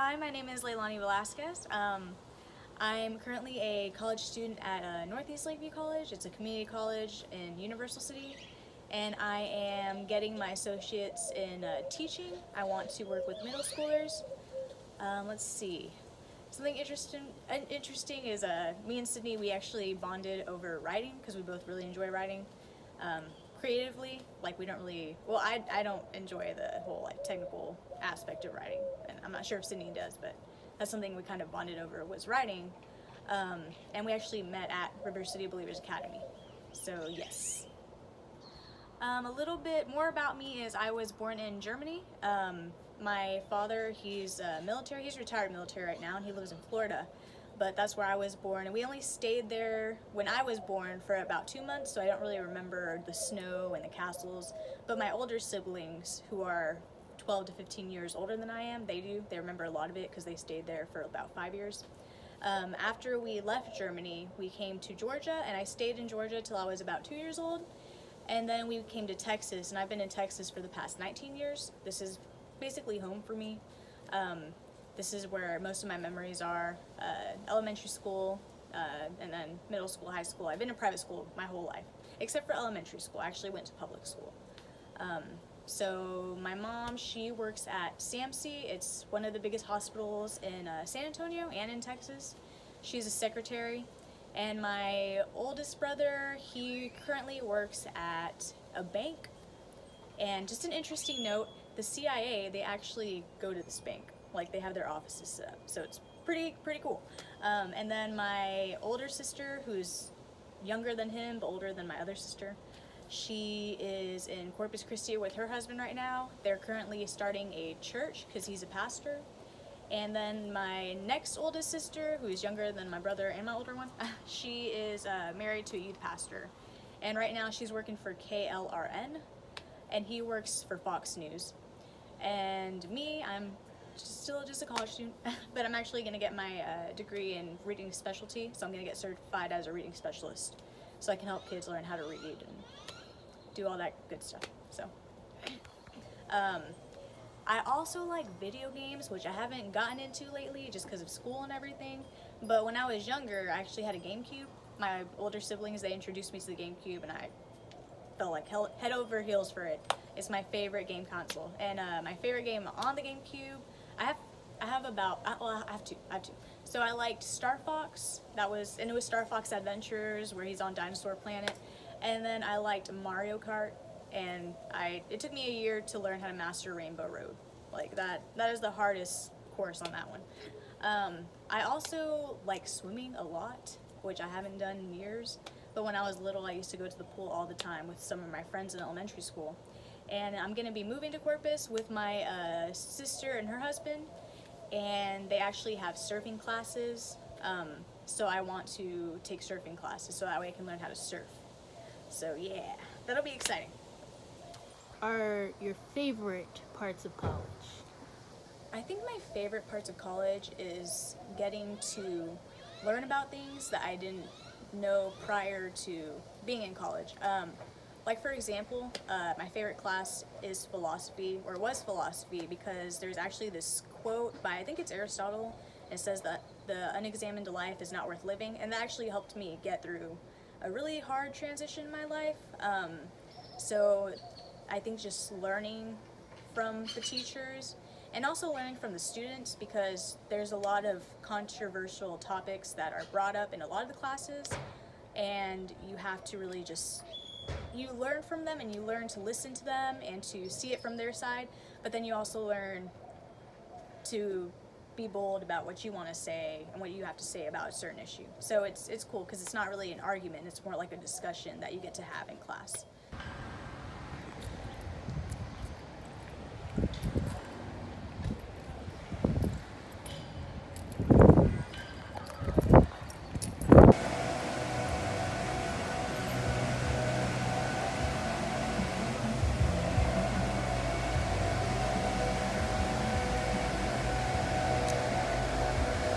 Hi, my name is Leilani Velasquez. I'm currently a college student at Northeast Lakeview College. It's a community college in Universal City, and I am getting my associates in teaching. I want to work with middle schoolers. Let's see. Something interesting is me and Sydney, we actually bonded over writing because we both really enjoy writing. Creatively, like we don't really, well, I don't enjoy the whole like technical aspect of writing, and I'm not sure if Sydney does, but that's something we kind of bonded over was writing. And we actually met at River City Believers Academy. So yes. A little bit more about me is I was born in Germany. My father, he's military, he's retired military right now, and he lives in Florida. But that's where I was born, and we only stayed there when I was born for about 2 months, so I don't really remember the snow and the castles. But my older siblings, who are 12 to 15 years older than I am, they do. They remember a lot of it because they stayed there for about 5 years. After we left Germany, we came to Georgia, and I stayed in Georgia till I was about 2 years old. And then we came to Texas, and I've been in Texas for the past 19 years. This is basically home for me. This is where most of my memories are. Elementary school, and then middle school, high school. I've been in private school my whole life, except for elementary school. I actually went to public school. So my mom, she works at SAMC. It's one of the biggest hospitals in San Antonio and in Texas. She's a secretary. And my oldest brother, he currently works at a bank. And just an interesting note, the CIA, they actually go to this bank. Like, they have their offices set up. So it's pretty cool. And then my older sister, who's younger than him, but older than my other sister, she is in Corpus Christi with her husband right now. They're currently starting a church because he's a pastor. And then my next oldest sister, who is younger than my brother and my older one, she is married to a youth pastor. And right now she's working for KLRN, and he works for Fox News. And me, I'm still just a college student, but I'm actually going to get my degree in reading specialty, so I'm going to get certified as a reading specialist, so I can help kids learn how to read and do all that good stuff. So, I also like video games, which I haven't gotten into lately just because of school and everything, but when I was younger, I actually had a GameCube. My older siblings, they introduced me to the GameCube, and I felt like head over heels for it. It's my favorite game console, and my favorite game on the GameCube, I have two. So I liked Star Fox. It was Star Fox Adventures, where he's on Dinosaur Planet, and then I liked Mario Kart, and it took me a year to learn how to master Rainbow Road. Like that is the hardest course on that one. I also like swimming a lot, which I haven't done in years. But when I was little, I used to go to the pool all the time with some of my friends in elementary school. And I'm going to be moving to Corpus with my sister and her husband, and they actually have surfing classes. So I want to take surfing classes so that way I can learn how to surf. So yeah, that'll be exciting. Are your favorite parts of college? I think my favorite parts of college is getting to learn about things that I didn't know prior to being in college. Like for example, my favorite class is philosophy, or was philosophy, because there's actually this quote by, I think it's Aristotle. It says that the unexamined life is not worth living, and that actually helped me get through a really hard transition in my life. So I think just learning from the teachers, and also learning from the students, because there's a lot of controversial topics that are brought up in a lot of the classes, and you have to really you learn from them, and you learn to listen to them and to see it from their side, but then you also learn to be bold about what you want to say and what you have to say about a certain issue. So it's cool because it's not really an argument, it's more like a discussion that you get to have in class.